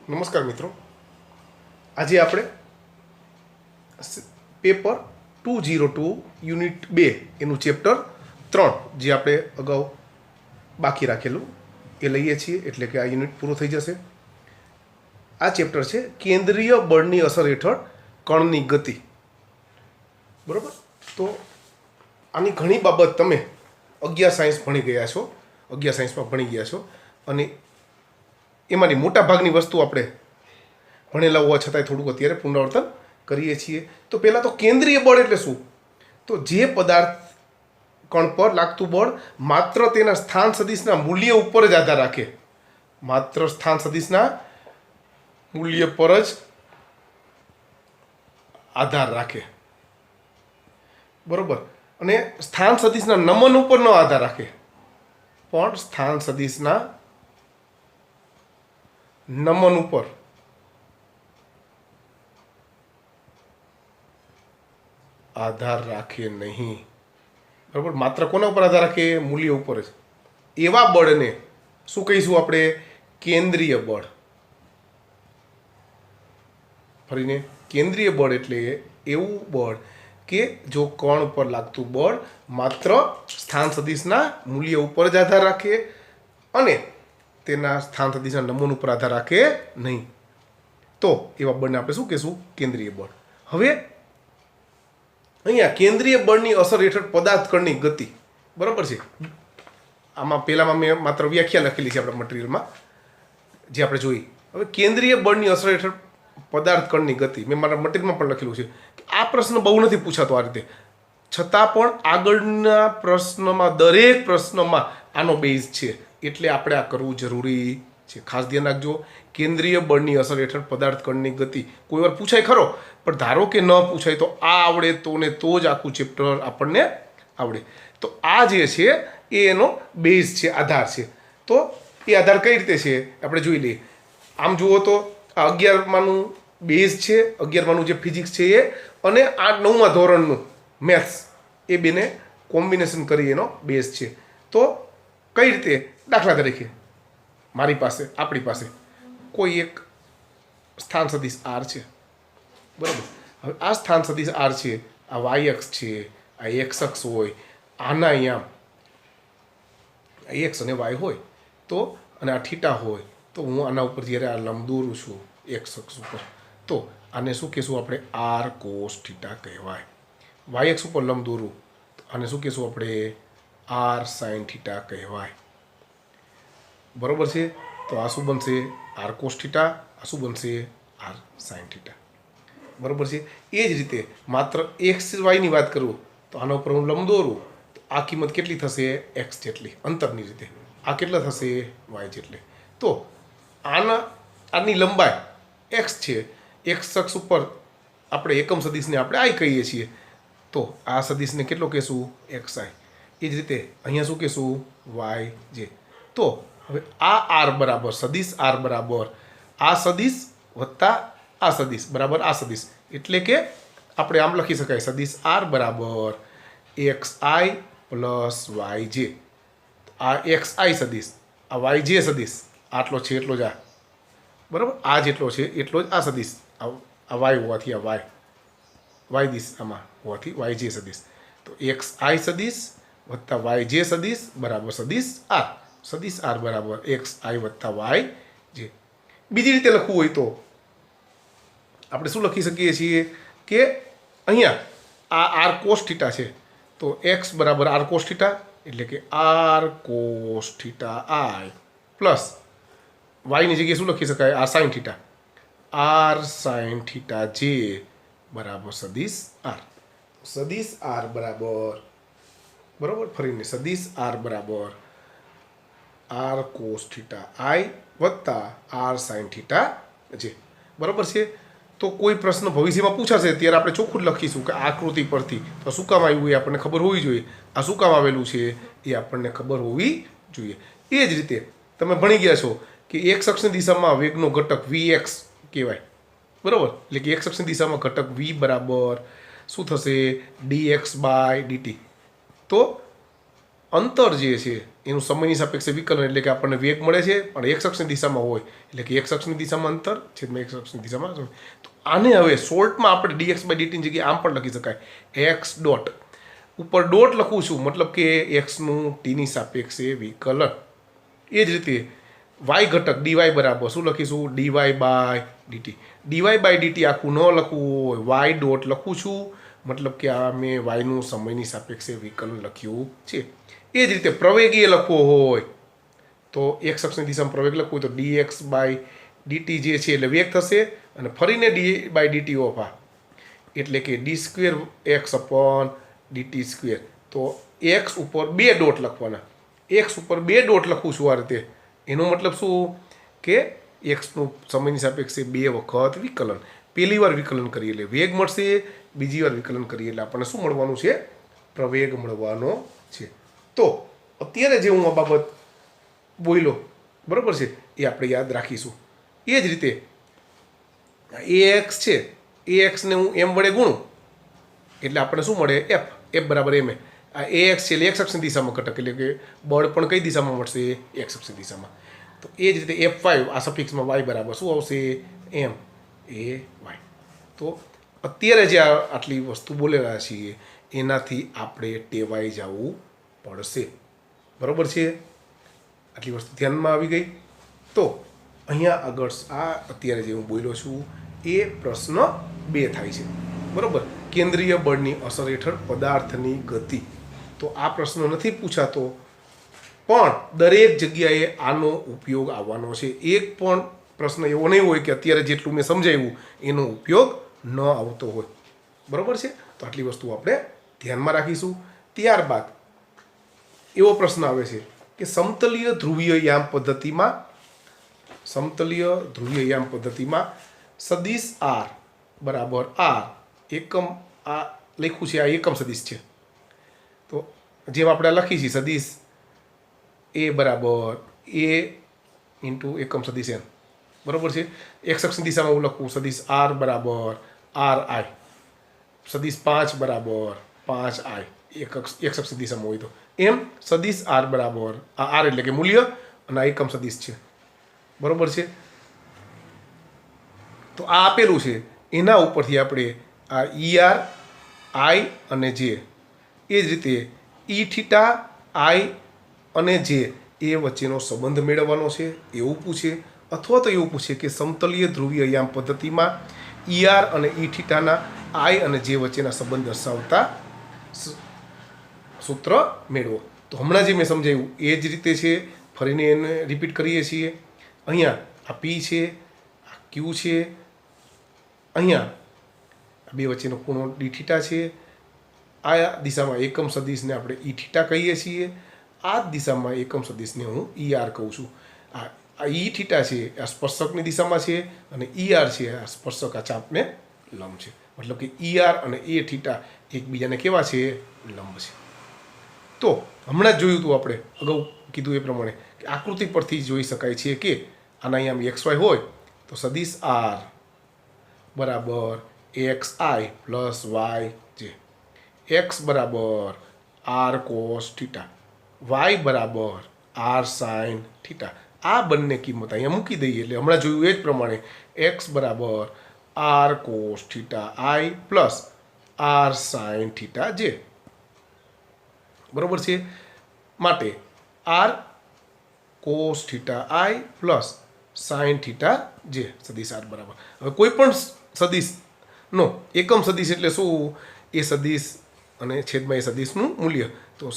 નમસ્કાર મિત્રો, આજે આપણે પેપર 202 યુનિટ 2 એનું ચેપ્ટર 3 જે આપણે અગાઉ બાકી રાખેલું એ લઈએ છીએ, એટલે કે આ યુનિટ પૂરો થઈ જશે. આ ચેપ્ટર છે કેન્દ્રીય બળની અસર હેઠળ કણની ગતિ. બરાબર, તો આની ઘણી બાબત તમે 11 સાયન્સ ભણી ગયા છો, 11 સાયન્સમાં ભણી ગયા છો, અને એમાંની મોટા ભાગની વસ્તુ આપણે ભણેલા હોવા છતાંય થોડુંક અત્યારે પુનરાવર્તન કરીએ છીએ. તો પહેલાં તો કેન્દ્રીય બળ એટલે શું? તો જે પદાર્થ કણ પર લાગતું બળ માત્ર તેના સ્થાન સદિશના મૂલ્ય ઉપર જ આધાર રાખે, માત્ર સ્થાન સદિશના મૂલ્ય પર જ આધાર રાખે. બરોબર, અને સ્થાન સદિશના નમન ઉપર ન આધાર રાખે, પણ સ્થાન સદિશના નમન ઉપર આધાર રાખે નહીં. બરાબર, માત્ર કોના ઉપર આધાર રાખે? મૂલ્ય ઉપર જ. એવા બળને શું કહીશું આપણે? કેન્દ્રીય બળ. ફરીને, કેન્દ્રીય બળ એટલે એવું બળ કે જો કણ પર લાગતું બળ માત્ર સ્થાન સદિશના મૂલ્ય ઉપર જ આધાર રાખે અને તેના સ્થાન સદિશના નમૂન ઉપર આધાર રાખે નહીં, તો એવા બળને આપણે શું કહીશું? કેન્દ્રીય બળ. હવે અહીંયા કેન્દ્રીય બળની અસર હેઠળ પદાર્થ કણની ગતિ. બરાબર છે, આમાં પહેલામાં મેં માત્ર વ્યાખ્યા લખેલી છે આપણા મટીરિયલમાં જે આપણે જોઈ. હવે કેન્દ્રીય બળની અસર હેઠળ પદાર્થ કણની ગતિ મેં મારા મટીરિયલમાં પણ લખેલું છે. આ પ્રશ્ન બહુ નથી પૂછાતો આ રીતે, છતાં પણ આગળના પ્રશ્નમાં, દરેક પ્રશ્નમાં આનો બેઝ છે, એટલે આપણે આ કરવું જરૂરી છે. ખાસ ધ્યાન રાખજો, કેન્દ્રીય બળની અસર હેઠળ પદાર્થ કણની ગતિ કોઈ વાર પૂછાય ખરો, પણ ધારો કે ન પૂછાય તો આ આવડે તો ને તો જ આખું ચેપ્ટર આપણને આવડે. તો આ જે છે એ એનો બેઝ છે, આધાર છે. તો એ આધાર કઈ રીતે છે આપણે જોઈ લઈએ. આમ જુઓ તો આ 11માનું બેઝ છે, 11માનું જે ફિઝિક્સ છે એ, અને આ 9મા ધોરણનું મેથ્સ, એ બેને કોમ્બિનેશન કરી એનો બેઝ છે. તો કઈ રીતે? દાખલા તરીકે મારી પાસે, આપણી પાસે કોઈ એક સ્થાન સદિશ આર છે. બરાબર, હવે આ સ્થાન સદિશ આર છે, આ વાય અક્ષ છે, આ એક્સ અક્ષ હોય, આના અહીંયા એક્સ અને વાય હોય તો, અને આ થીટા હોય, તો હું આના ઉપર જ્યારે આ લંબ દોરું છું એક્સ અક્ષ ઉપર, તો આને શું કહેશું આપણે? આર કોસ થીટા કહેવાય. વાય અક્ષ ઉપર લંબ દોરું તો આને શું કહેશું આપણે? આર સાઇન થીટા કહેવાય. બરોબર છે, તો આ શું બનશે? R cos theta. આ શું બનશે? R sine theta. બરોબર છે. એ જ રીતે માત્ર એક્સ વાયની વાત કરું તો આના ઉપર હું લંબ દોરું તો આ કિંમત કેટલી થશે? એક્સ જેટલી અંતરની રીતે. આ કેટલા થશે? વાય જેટલી. તો આની લંબાઈ એક્સ છે, એક્સ અક્ષ ઉપર આપણે એકમ સદિશને આપણે આઈ કહીએ છીએ, તો આ સદિશને કેટલો કહેશું? એક્સ આઈ. એ જ રીતે અહીંયા શું કહેશું? વાય જે. તો હવે આ આર બરાબર સદિશ આર બરાબર આ સદિશ વત્તા આ સદિશ બરાબર આ સદિશ, એટલે કે આપણે આમ લખી શકાય સદિશ આર બરાબર એક્સ આઈ પ્લસ વાય જે. આ એક્સ આઈ સદિશ, આ વાય જે સદિશ આટલો છે એટલો જ આ, બરાબર, આ જેટલો છે એટલો જ આ સદિશ, આ વાય હોવાથી આ વાય દિશામાં હોવાથી વાય જે સદિશ. તો એક્સ આઈ સદિશ વત્તા વાય જે સદિશ બરાબર સદિશ આર. સદિશ આર બરાબર એક્સ આઈ વત્તા વાય જે. બીજી રીતે લખવું હોય તો આપણે શું લખી શકીએ છીએ કે અહીંયા આ આર કોસ થીટા છે, તો એક્સ બરાબર આર કોસ થીટા, એટલે કે r cos theta i plus વાયની જગ્યાએ શું લખી શકાય? R sine theta, r sine theta જે બરાબર સદિશ આર. સદિશ આર બરાબર, બરાબર, ફરીને સદિશ આર બરાબર આર કોસ થીટા આઈ વત્તા આર સાઇન થીટા જે. બરાબર છે. તો કોઈ પ્રશ્ન ભવિષ્યમાં પૂછાશે ત્યારે આપણે ચોખ્ખું લખીશું કે આકૃતિ પરથી તો શું કામ આવ્યું એ આપણને ખબર હોવી જોઈએ, આ શું કામ આવેલું છે એ આપણને ખબર હોવી જોઈએ. એ જ રીતે તમે ભણી ગયા છો કે એક્સ અક્ષની દિશામાં વેગનો ઘટક વી એક્સ કહેવાય. બરાબર, એટલે કે એક્સ અક્ષની દિશામાં ઘટક વી બરાબર શું થશે? D x by dt. તો અંતર જે છે એનું સમયની સાપેક્ષે વિકલન એટલે કે આપણને વેગ મળે છે પણ x અક્ષની દિશામાં હોય એટલે કે x અક્ષની દિશામાં અંતર છેદમાં x અક્ષની દિશામાં સમય. તો આને હવે શોર્ટમાં આપણે dx/dt ની જગ્યાએ આમ પણ લખી શકાય x ડોટ ઉપર ડોટ લખું છું મતલબ કે એક્સનું ટીની સાપેક્ષે વિકલન. એ જ રીતે y ઘટક dy બરાબર શું લખીશું dy/dt. dy/dt આખું ન લખવું હોય y ડોટ લખું છું મતલબ કે આ મેં yનું સમયની સાપેક્ષે વિકલન લખ્યું છે. એ જ રીતે પ્રવેગીય લખવો હોય તો x અક્ષની દિશામાં પ્રવેગ લખવું હોય તો dx/dt જે છે એટલે વેગ થશે અને ફરીને d/dt ઓફ આ એટલે કે d²x/dt². તો x ઉપર 2 ડોટ લખવાના. x ઉપર 2 ડોટ લખું છું આ રીતે. એનો મતલબ શું કે એક્સનું સમયની સાપેક્ષે 2 વખત વિકલન. પહેલી વાર વિકલન કરીએ એટલે વેગ મળશે, બીજી વાર વિકલન કરીએ એટલે આપણને શું મળવાનું છે? પ્રવેગ મળવાનો છે. તો અત્યારે જે હું આ બાબત બોલ્યો બરાબર છે એ આપણે યાદ રાખીશું. એ જ રીતે ax છે axને હું m વડે ગુણું એટલે આપણને શું મળે? f બરાબર m. આ ax છે એટલે x અક્ષની દિશામાં ઘટક એટલે કે બળ પણ કઈ દિશામાં મળશે? x અક્ષની દિશામાં. તો એ જ રીતે f5 આ સફિક્સમાં y બરાબર શું આવશે? m a y. તો અત્યારે જે આટલી વસ્તુ બોલેલા છીએ એનાથી આપણે ટેવાઈ જવું પડશે. બરાબર છે? આટલી વસ્તુ ધ્યાનમાં આવી ગઈ. તો અહીંયા આગળ આ અત્યારે જે હું બોલ્યો છું એ પ્રશ્ન 2 થાય છે. બરાબર? કેન્દ્રીય બળની અસર હેઠળ પદાર્થની ગતિ. તો આ પ્રશ્ન નથી પૂછાતો પણ દરેક જગ્યાએ આનો ઉપયોગ આવવાનો છે. એક પણ પ્રશ્ન એવો નહીં હોય કે અત્યારે જેટલું મેં સમજાવ્યું એનો ઉપયોગ ન આવતો હોય. બરાબર છે? તો આટલી વસ્તુ આપણે ધ્યાનમાં રાખીશું. ત્યારબાદ એવો પ્રશ્ન આવે છે કે સમતલીય ધ્રુવીય યામ પદ્ધતિમાં સદિશ r બરાબર r એકમ આ લખ્યું છે આ એકમ સદિશ છે. તો જેમ આપણે લખી છીએ સદિશ a બરાબર a ઇન્ટુ એકમ સદિશ n. બરાબર છે? x અક્ષની દિશામાં હું લખું સદિશ r બરાબર ri, સદિશ 5 બરાબર 5i x અક્ષની દિશામાં હોય તો એમ સદિશ r બરાબર આ r એટલે કે મૂલ્ય અને આ એકમ સદિશ છે. બરાબર છે? તો આ આપેલું છે એના ઉપરથી આપણે આ er i અને j એ જ રીતે e થીટા i અને j એ વચ્ચેનો સંબંધ મેળવવાનો છે એવું પૂછે. અથવા તો એવું પૂછે કે સમતલીય ધ્રુવીય યામ પદ્ધતિમાં er અને e થીટાના i અને j વચ્ચેના સંબંધ દર્શાવતા સૂત્ર મેળવો. તો હમણાં જે મેં સમજાવ્યું એ જ રીતે છે. ફરીને એને રિપીટ કરીએ છીએ. અહીંયા આ p છે, આ q છે, અહીંયા બે વચ્ચેનો ખૂણો d થીટા છે. આ દિશામાં એકમ સદિશને આપણે e થીટા કહીએ છીએ. આ દિશામાં એકમ સદિશને હું er કહું છું. આ e થીટા છે આ સ્પર્શકની દિશામાં છે અને er છે આ સ્પર્શક આ ચાપને લંબ છે. મતલબ કે er અને a થીટા એકબીજાને કેવા છે? લંબ છે. તો હમણાં જ જોયું હતું આપણે અગાઉ કીધું એ પ્રમાણે કે આકૃતિ પરથી જોઈ શકાય છે કે આના અહીંયા xy હોય તો સદિશ r બરાબર xi પ્લસ yj, x બરાબર r cos થીટા, y બરાબર r sin થીટા. આ બંને કિંમત અહીંયા મૂકી દઈએ એટલે હમણાં જોયું એ જ પ્રમાણે x બરાબર r cos theta i plus r sin theta j. બરાબર છે? માટે r cos theta i plus sin theta j સદિશ r બરાબર. હવે કોઈ પણ સદિશનો એકમ સદિશ એટલે શું? એ સદિશ અને છેદમાં એ સદિશનું મૂલ્ય. તો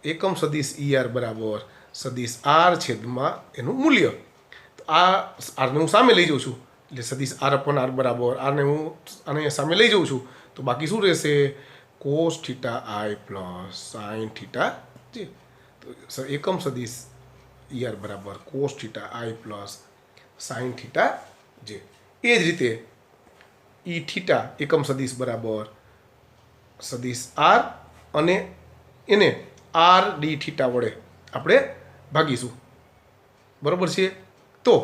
એકમ સદિશ er બરાબર સદિશ r છેદમાં એનું મૂલ્ય. તો આ rને હું સામે લઈ જાઉં છું એટલે સદિશ r અપન r બરાબર rને હું આને સામે લઈ જાઉં છું તો બાકી શું રહેશે? cos theta i plus sin theta j. તો એકમ સદિશ er બરાબર cos theta i plus sin theta j. એ જ રીતે e થીટા એકમ સદિશ બરાબર સદિશ r અને એને r d થીટા વડે આપણે ભાગીશું. બરાબર છે? તો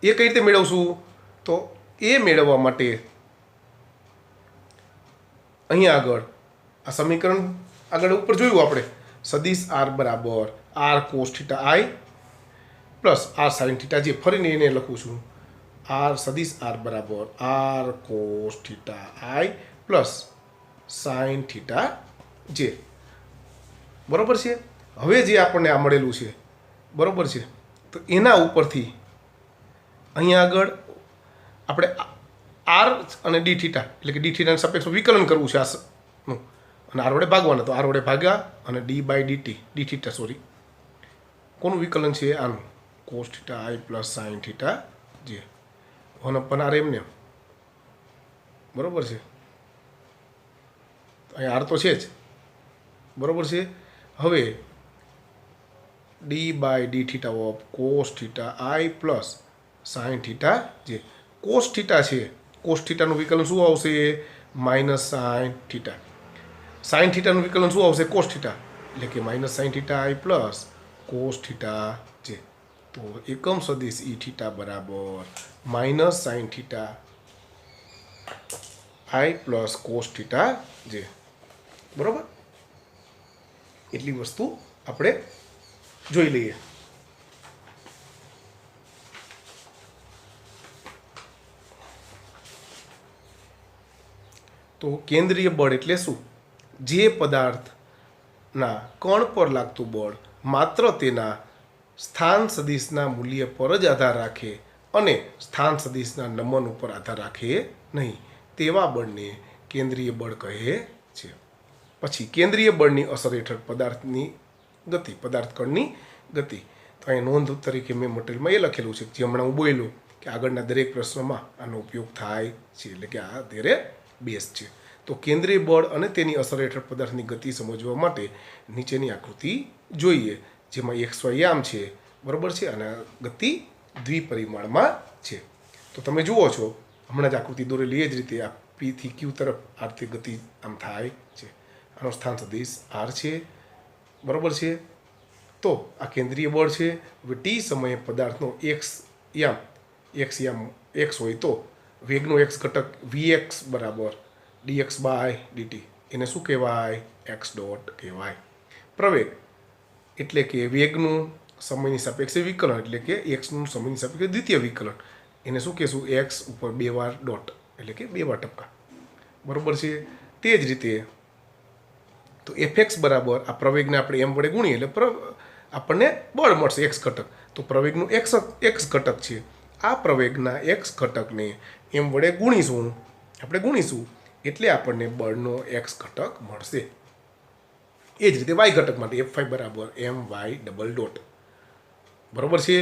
એ કઈ રીતે મેળવશું? તો એ મેળવવા માટે અહીંયા આગળ આ સમીકરણ આગળ ઉપર જોયું આપણે સદિશ આર બરાબર r cos theta i plus r sine theta j ફરીને એને લખું છું આર સદિશ આર બરાબર r cos theta i plus sine theta જે બરાબર છે. હવે જે આપણને આ મળેલું છે બરાબર છે તો એના ઉપરથી અહીંયા આગળ આપણે આર અને ડી થીટા એટલે કે ડી થીટાના સાપેક્ષમાં વિકલન કરવું છે આનું અને આર વડે ભાગવાના તો આર વડે ભાગ્યા અને d by d theta sorry કોનું વિકલન છે આનું cos theta i plus sine theta j 1/r એમને બરાબર છે અહીંયા આર તો છે જ બરાબર છે. હવે d by d theta of cos theta i plus sine theta j cos theta છે કોસ થીટાનું વિકલન શું આવશે માઇનસ સાઇન થીટા સાઇન થીટાનું વિકલન શું આવશે કોસ થીટા એટલે કે minus sine theta i plus cos theta j તો એકમ સદિશ ઈ થીટા બરાબર minus sine theta i plus cos theta જે બરાબર એટલી વસ્તુ આપણે જોઈ લઈએ. તો કેન્દ્રીય બળ એટલે શું? જે પદાર્થના કણ પર લાગતું બળ માત્ર તેના સ્થાન સદિશના મૂલ્ય પર જ આધાર રાખે અને સ્થાન સદિશના નમન ઉપર આધાર રાખે નહીં તેવા બળને કેન્દ્રીય બળ કહે છે. પછી કેન્દ્રીય બળની અસર હેઠળ પદાર્થની ગતિ પદાર્થ કણની ગતિ તો અહીં નોંધ તરીકે મેં મટીરિયલમાં એ લખેલું છે જે હમણાં હું બોલ્યો કે આગળના દરેક પ્રશ્નમાં આનો ઉપયોગ થાય છે એટલે કે આ ધીરે બેઝ છે. તો કેન્દ્રીય બળ અને તેની અસર હેઠળ પદાર્થની ગતિ સમજવા માટે નીચેની આકૃતિ જોઈએ જેમાં XY યામ છે બરાબર છે અને ગતિ દ્વિપરિમાણમાં છે. તો તમે જુઓ છો હમણાં જ આકૃતિ દોરેલી એ જ રીતે આ P થી Q તરફ આ રીતે ગતિ આમ થાય છે. આનો સ્થાન સદિશ R છે બરાબર છે. તો આ કેન્દ્રીય બળ છે. હવે T સમયે પદાર્થનો x યામ x હોય તો વેગનો x ઘટક Vx બરાબર dx બાય dt એને શું કહેવાય x ડોટ કહેવાય. પ્રવેગ એટલે કે વેગનું સમયની સાપેક્ષે વિકલન એટલે કે xનું સમયની સાપેક્ષે દ્વિતીય વિકલન એને શું કહેશું x ઉપર 2 વાર ડોટ એટલે કે 2 વાર ટપકા બરાબર છે. તે જ રીતે તો fx બરાબર આ પ્રવેગને આપણે m વડે ગુણીએ એટલે આપણને બળ મળશે x ઘટક. તો પ્રવેગનું x ઘટક છે આ પ્રવેગના x ઘટકને m વડે આપણે ગુણીશું એટલે આપણને બળનો x ઘટક મળશે. એ જ રીતે y ઘટક માટે F5 બરાબર my ડબલ ડોટ બરાબર છે.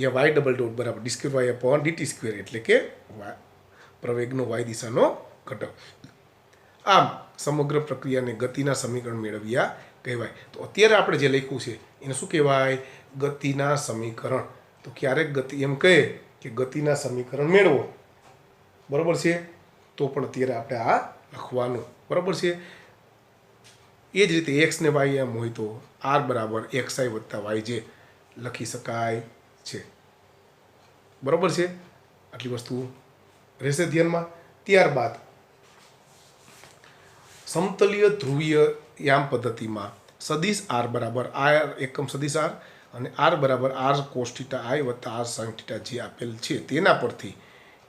યા y ડબલ ડોટ બરાબર d2y/dt² એટલે કે પ્રવેગનો y દિશાનો ઘટક. આમ સમગ્ર પ્રક્રિયાને ગતિના સમીકરણ મેળવ્યા કહેવાય. તો અત્યારે આપણે જે લખ્યું છે એને શું કહેવાય ગતિના સમીકરણ. તો ક્યારેક ગતિ એમ કહે કે ગતિના સમીકરણ મેળવો બરાબર છે તો પણ અત્યારે આપણે આ લખવાનું બરાબર છે. એ જ રીતે x ને y એમ હોય તો r બરાબર xi વત્તા yj લખી શકાય છે બરાબર છે. આટલી વસ્તુ રહેશે ધ્યાનમાં. ત્યારબાદ સમતલીય ધ્રુવીય યામ પદ્ધતિમાં સદિશ r બરાબર r એકમ સદિશ r અને r બરાબર r cos થીટા i વત્તા r sin થીટા j આપેલ છે તેના પરથી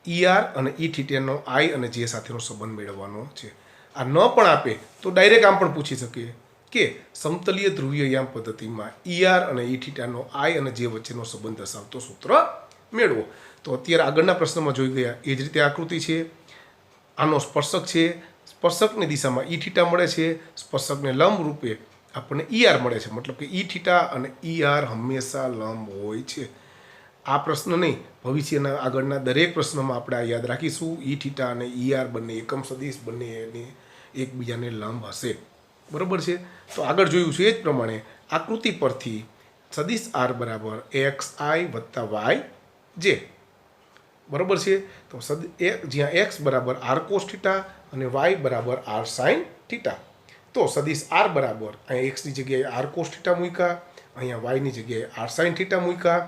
ER અને E થીટાનો I અને J સાથેનો સંબંધ મેળવવાનો છે. આ ન પણ આપે તો ડાયરેક્ટ આમ પણ પૂછી શકીએ કે સમતલીય ધ્રુવીય યામ પદ્ધતિમાં ER અને E થીટાનો I અને J વચ્ચેનો સંબંધ દર્શાવતો સૂત્ર મેળવો. તો અત્યારે આગળના પ્રશ્નમાં જોઈ ગયા એ જ રીતે આકૃતિ છે. આનો સ્પર્શક છે. સ્પર્શકની દિશામાં E થીટા મળે છે. સ્પર્શકને લંબ રૂપે આપણને ER મળે છે. મતલબ કે E થીટા અને ER હંમેશા લંબ હોય છે. આ પ્રશ્ન નહીં ભવિષ્યના આગળના દરેક પ્રશ્નમાં આપણે આ યાદ રાખીશું. E થીટા અને ER બંને એકમ સદિશ બંને એકબીજાને લંબ હશે બરાબર છે. તો આગળ જોયું છે એ જ પ્રમાણે આકૃતિ પરથી સદિશ R બરાબર xi વત્તા yj બરાબર છે. તો જ્યાં x બરાબર r cos થીટા અને y બરાબર r sin થીટા. તો સદિશ R બરાબર અહીંયા x ની જગ્યાએ r cos થીટા મૂક્યા અહીંયા y ની જગ્યાએ r sin થીટા મૂક્યા.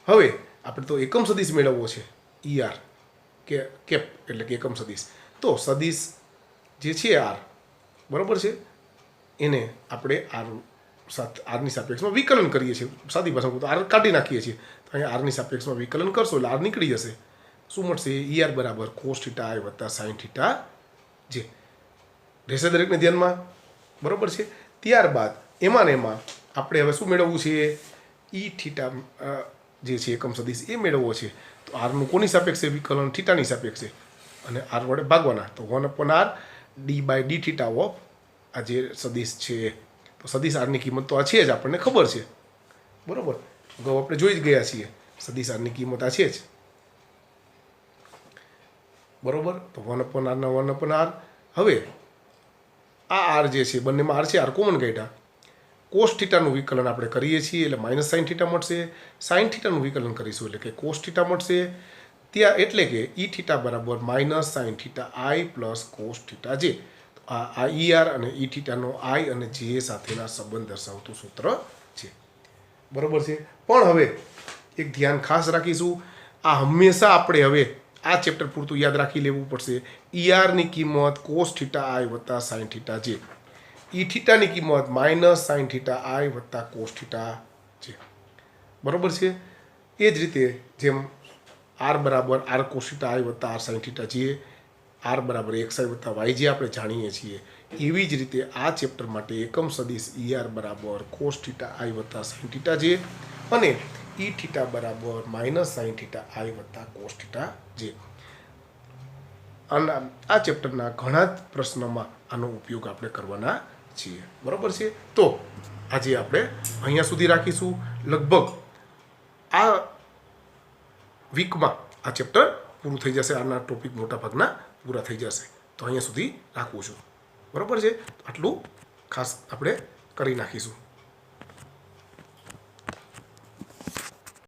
હવે આપણે તો એકમ સદિશ મેળવવો છે ER કે કેપ એટલે કે એકમ સદિશ. તો સદિશ જે છે R બરાબર છે એને આપણે r આરની સાપેક્ષમાં વિકલન કરીએ છીએ. સાદી ભાષામાં તો આર કાઢી નાખીએ છીએ. તો અહીંયા આરની સાપેક્ષમાં વિકલન કરશો એટલે આર નીકળી જશે. શું મળશે? ER બરાબર કોસ થીટા આઈ વત્તા સાઇન થીટા જે રહેશે દરેકને ધ્યાનમાં. બરાબર છે. ત્યારબાદ એમાં ને એમાં આપણે હવે શું મેળવવું છે? ઈ થીટા જે છે એકમ સદિશ એ મેળવવો છે. તો આરનું કોની સાપેક્ષે વિકલન? થીટાની સાપેક્ષે. અને આર વડે ભાગવાના. તો 1/r d/d થીટા ઓફ આ જે સદિશ છે. તો સદિશ આરની કિંમત તો આ છે જ, આપણને ખબર છે. બરાબર, અગાઉ આપણે જોઈ જ ગયા છીએ. સદિશ આરની કિંમત આ છે જ. બરાબર, તો 1/r ના 1/r. હવે આ આર જે છે બંનેમાં આર છે, આર કોમન કાઢ્યા. કોસ થીટાનું વિકલન આપણે કરીએ છીએ એટલે માઇનસ સાઇન થીટા મળશે. સાઇન થીટાનું વિકલન કરીશું એટલે કે કોસ થીટા મળશે. ત્યાં એટલે કે ઈ થીટા બરાબર minus sine theta i plus cos theta જે. આ ER અને ઈ થીટાનો આઈ અને જે સાથેના સંબંધ દર્શાવતું સૂત્ર છે. બરાબર છે. પણ હવે એક ધ્યાન ખાસ રાખીશું, આ હંમેશા આપણે હવે આ ચેપ્ટર પૂરતું યાદ રાખી લેવું પડશે. ERની કિંમત કોસ થીટા આઈ વત્તા સાઇન થીટા જે. ઈ થીટાની કિંમત માઇનસ સાઇન થીટા આઈ વત્તા કોસ થીટા જે. બરાબર છે. એ જ રીતે જેમ આર બરાબર આર કોસ થીટા આઈ વત્તા આર સાઇન થીટા જે, આર બરાબર XI વત્તા વાય જે આપણે જાણીએ છીએ. એવી જ રીતે આ ચેપ્ટર માટે એકમ સદિશ ER બરાબર કોસ થીટા આઈ વત્તા સાઇન થીટા જે અને ઈ થીટા બરાબર માઇનસ સાઇન થીટા આઈ વત્તા કોસ થીટા જે. અને આ ચેપ્ટરના ઘણા જ પ્રશ્નોમાં આનો ઉપયોગ આપણે કરવાના છીએ. બરાબર છે. તો આજે આપણે અહીંયા સુધી રાખીશું. લગભગ આ વીકમાં આ ચેપ્ટર પૂરું થઈ જશે. આના ટોપિક મોટાભાગના પૂરા થઈ જશે. તો અહીંયા સુધી રાખું છું. બરાબર છે. આટલું ખાસ આપણે કરી નાખીશું.